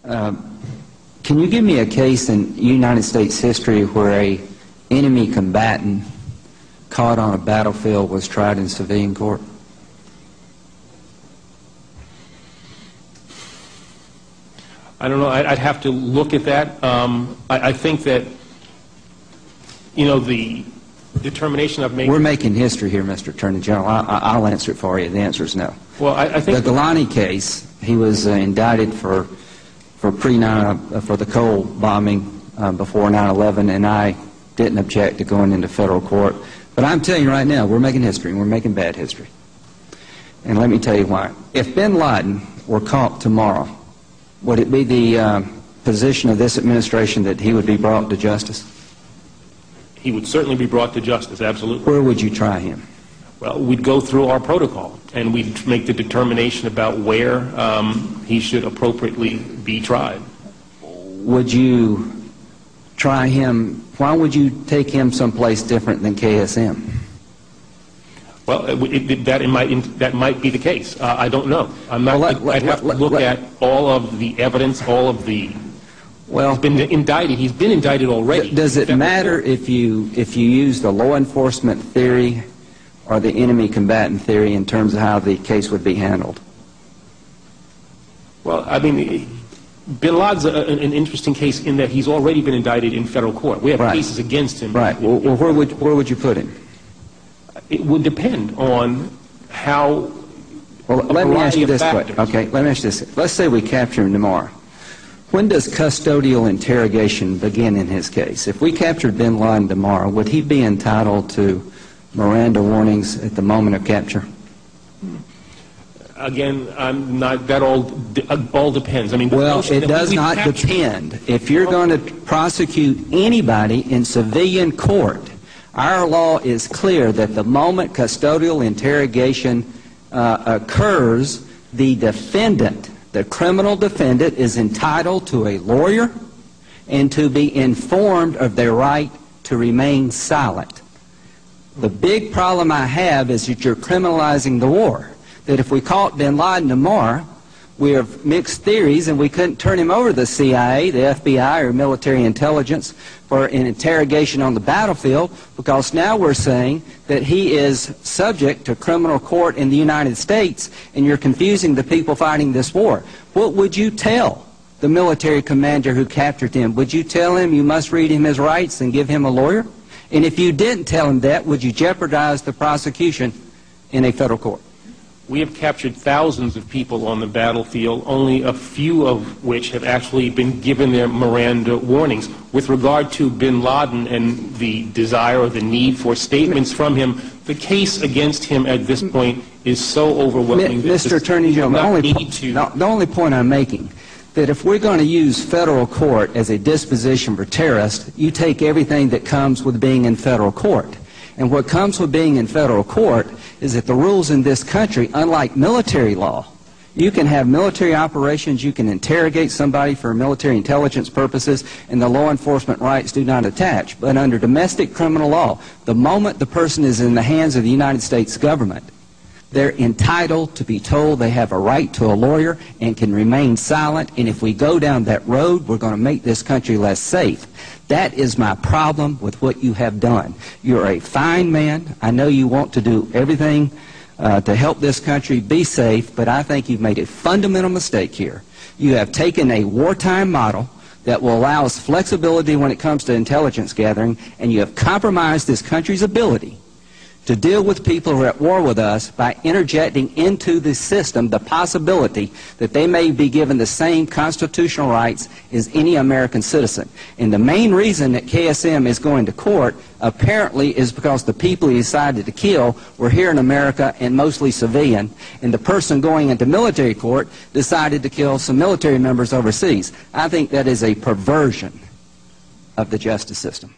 Can you give me a case in United States history where a enemy combatant caught on a battlefield was tried in civilian court? I don't know. I'd have to look at that. I think that, you know, the determination of making... We're making history here, Mr. Attorney General. I'll answer it for you. The answer is no. Well, I think... The Galani case, he was indicted for the Cole bombing before 9/11, and I didn't object to going into federal court. But I'm telling you right now, we're making history, and we're making bad history. And let me tell you why. If bin Laden were caught tomorrow, would it be the position of this administration that he would be brought to justice? He would certainly be brought to justice, absolutely. Where would you try him? Well, we'd go through our protocol, and we'd make the determination about where he should appropriately be tried. Would you try him? Why would you take him someplace different than KSM? Well, that might be the case. I don't know. I'd have to look at all of the evidence, all of the... Well, he's been indicted. He's been indicted already. Does it matter if you use the law enforcement theory or the enemy combatant theory in terms of how the case would be handled? Well, I mean, bin Laden's an interesting case in that he's already been indicted in federal court. We have cases against him. Right. Well, where would you put him? It would depend on how... Well, let me ask you this question. Okay, let me ask you this. Let's say we capture him tomorrow. When does custodial interrogation begin in his case? If we captured bin Laden tomorrow, would he be entitled to Miranda warnings at the moment of capture? Again, I'm not, that all depends. I mean, well, it does not depend. If you're going to prosecute anybody in civilian court, our law is clear that the moment custodial interrogation occurs, the defendant, the criminal defendant, is entitled to a lawyer and to be informed of their right to remain silent. The big problem I have is that you're criminalizing the war. That if we caught bin Laden tomorrow, we have mixed theories and we couldn't turn him over to the CIA, the FBI, or military intelligence for an interrogation on the battlefield, because now we're saying that he is subject to criminal court in the United States, and you're confusing the people fighting this war. What would you tell the military commander who captured him? Would you tell him you must read him his rights and give him a lawyer? And if you didn't tell him that, would you jeopardize the prosecution in a federal court? We have captured thousands of people on the battlefield, only a few of which have actually been given their Miranda warnings. With regard to bin Laden and the desire or the need for statements from him, the case against him at this point is so overwhelming. Mr. Attorney General, the only point I'm making, that if we're going to use federal court as a disposition for terrorists, you take everything that comes with being in federal court. And what comes with being in federal court is that the rules in this country, unlike military law, you can have military operations, you can interrogate somebody for military intelligence purposes, and the law enforcement rights do not attach. But under domestic criminal law, the moment the person is in the hands of the United States government, they're entitled to be told they have a right to a lawyer and can remain silent. And if we go down that road, we're going to make this country less safe. That is my problem with what you have done. You're a fine man. I know you want to do everything to help this country be safe, but I think you've made a fundamental mistake here. You have taken a wartime model that will allow us flexibility when it comes to intelligence gathering, and you have compromised this country's ability to deal with people who are at war with us by interjecting into the system the possibility that they may be given the same constitutional rights as any American citizen. And the main reason that KSM is going to court apparently is because the people he decided to kill were here in America and mostly civilian, and the person going into military court decided to kill some military members overseas. I think that is a perversion of the justice system.